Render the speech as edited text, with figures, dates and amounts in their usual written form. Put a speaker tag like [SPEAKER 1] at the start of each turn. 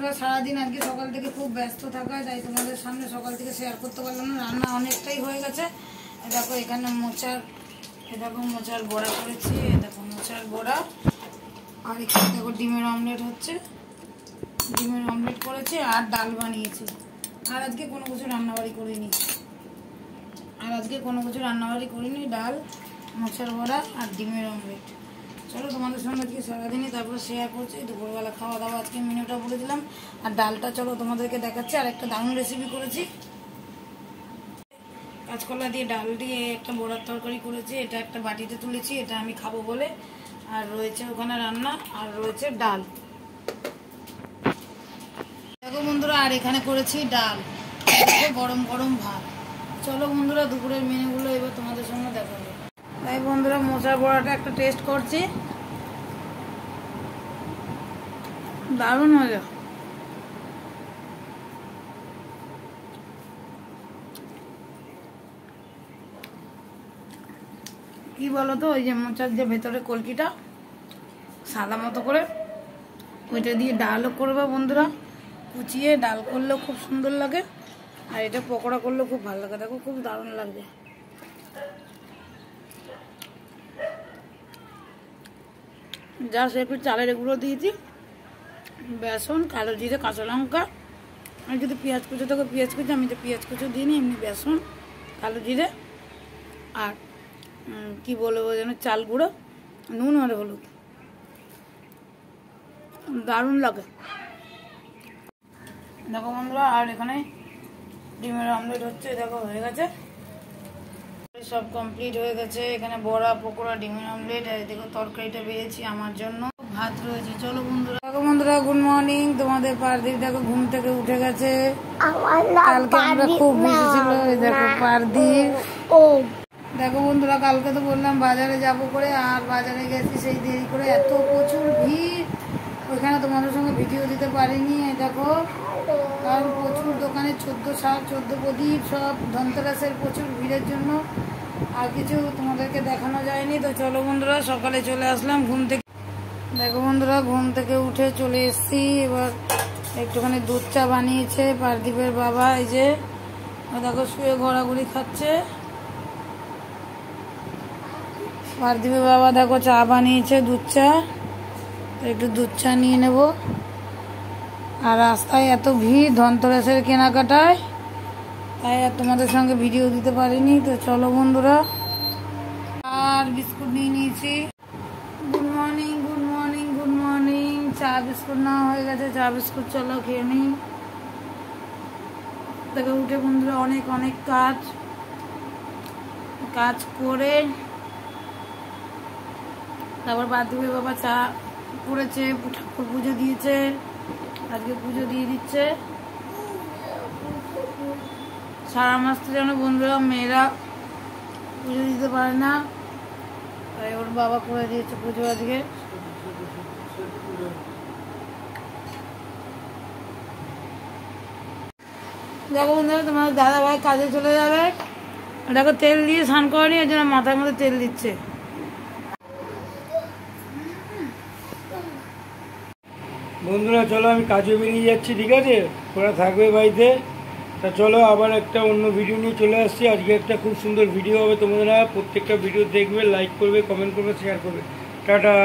[SPEAKER 1] বন্ধুরা সারাদিন আজকে সকাল থেকে খুব ব্যস্ত থাকায় তাই তোমাদের সামনে সকাল থেকে শেয়ার করতে পারলাম না। রান্না অনেকটাই হয়ে গেছে। দেখো এখানে মোচার বড়া করেছি, দেখো মোচার বড়া, আর এখানে দেখো ডিমের অমলেট হচ্ছে, ডিমের অমলেট করেছি আর ডাল বানিয়েছি। আর আজকে কোনো কিছু রান্নাবাড়ি করিনি, ডাল, মোচার বড়া আর ডিমের অমলেট। চলো তোমাদের সঙ্গে আজকে সারাদিনই তারপরে শেয়ার করছি। দুপুরবেলা খাওয়া দাওয়া আজকে মেনুটা বলে দিলাম। আর ডালটা চলো তোমাদেরকে দেখাচ্ছি। আর একটা দারুণ রেসিপি করেছি, কাঁচকলা দিয়ে ডাল দিয়ে একটা বড়ার তরকারি করেছি। এটা একটা বাটিতে তুলেছি, এটা আমি খাবো বলে। আর রয়েছে ওখানে রান্না, আর রয়েছে ডাল। দেখো বন্ধুরা, আর এখানে করেছি ডাল, গরম গরম ভাত। চলো বন্ধুরা দুপুরের মেনুগুলো এবার তোমাদের সঙ্গে দেখাবো। তাই বন্ধুরা মোচার বড়াটা একটা টেস্ট করছি, দারুণ মজা। কি বলতো, ওই যে মোচার যে ভেতরে কলকিটা সাদা মতো করে, ওইটা দিয়ে ডালও করবে বন্ধুরা। কুচিয়ে ডাল করলেও খুব সুন্দর লাগে, আর এটা পকোড়া করলেও খুব ভালো লাগে। দেখো খুব দারুণ লাগবে। জাস্ট একটু চালের গুঁড়ো দিয়েছি, বেসন, কালো জিরে, কাঁচা লঙ্কা, আর যদি পেঁয়াজ কুচো থাকে পেঁয়াজ কুচো, আমি তো পেঁয়াজ কুচো দিইনি, এমনি বেসন, কালো জিরে আর কি বলবো যেন চাল গুঁড়ো, নুন আর হলুদ। দারুণ লাগে। দেখো বন্ধুরা, আর এখানে ডিমের অমলেট হচ্ছে, দেখো হয়ে গেছে, সব কমপ্লিট হয়ে গেছে। এখানে বড়া, পকোড়া, ডিমের অমলেট, আর দেখো তরকারিটা বেরিয়েছি আমার জন্য, ভাত রয়েছে। চলো বন্ধুরা, দেখো বন্ধুরা গুড মর্নিং। তোমাদের পারদীপ দেখো ঘুম থেকে উঠে গেছে। কালকে আমরা খুব বিজি ছিল। দেখো পারদীপ, দেখো বন্ধুরা কালকে তো বললাম বাজারে যাব করে, আর বাজারে গেছি সেই দেরি করে, এত প্রচুর ভিড় ওইখানে তোমাদের সঙ্গে ভিডিও দিতে পারিনি। দেখো কারণ প্রচুর দোকানে 14 শাক, 14 প্রদীপ, সব ধনতেরাসের প্রচুর ভিড়ের জন্য আর কিছু তোমাদেরকে দেখানো যায়নি। তো চলো বন্ধুরা সকালে চলে আসলাম ঘুম থেকে। দেখো বন্ধুরা ঘুম থেকে উঠে চলে এসছি। এবার একটুখানি দুধ চা বানিয়েছে পারদীপের বাবা, এই যে দেখো শুয়ে ঘোরাঘুরি খাচ্ছে। পারদীপের বাবা দেখো চা বানিয়েছে, দুধ চা, একটু দুধ চা নিয়ে নেব। আর রাস্তায় এত ভিড় ধনতেরাসের কেনাকাটায়, তাই আর তোমাদের সঙ্গে ভিডিও দিতে পারিনি। তো চলো বন্ধুরা, আর বিস্কুট নিয়ে নিয়েছি। Good morning, good morning, good morning. চা বিস্কুট নেওয়া হয়ে গেছে, চা বিস্কুট চলো খেয়ে নিই। দেখো উঠে বন্ধুরা অনেক অনেক কাজ করে তারপর পারদীপের বাবা চা করেছে, ঠাকুর পুজো দিয়েছে, আজকে পুজো দিয়ে দিচ্ছে। সারা মাস তো যেন বন্ধুরা মেয়েরা পুজো দিতে পারে না, তাই ওর বাবা করে দিয়েছে পুজো আজকে। দেখো বন্ধুরা তোমার দাদা ভাই কাজে চলে যাবে, দেখো তেল দিয়ে স্নান করেনি, এর জন্য মাথার মধ্যে তেল দিচ্ছে।
[SPEAKER 2] বন্ধুরা চলো আমি কাজে বেরিয়ে যাচ্ছি, ঠিক আছে, ওরা থাকবে বাড়িতে। তা চলো আবার একটা অন্য ভিডিও নিয়ে চলে আসছি। আজকে একটা খুব সুন্দর ভিডিও হবে, তোমরা প্রত্যেকটা ভিডিও দেখবে, লাইক করবে, কমেন্ট করবে, শেয়ার করবে। টাটা।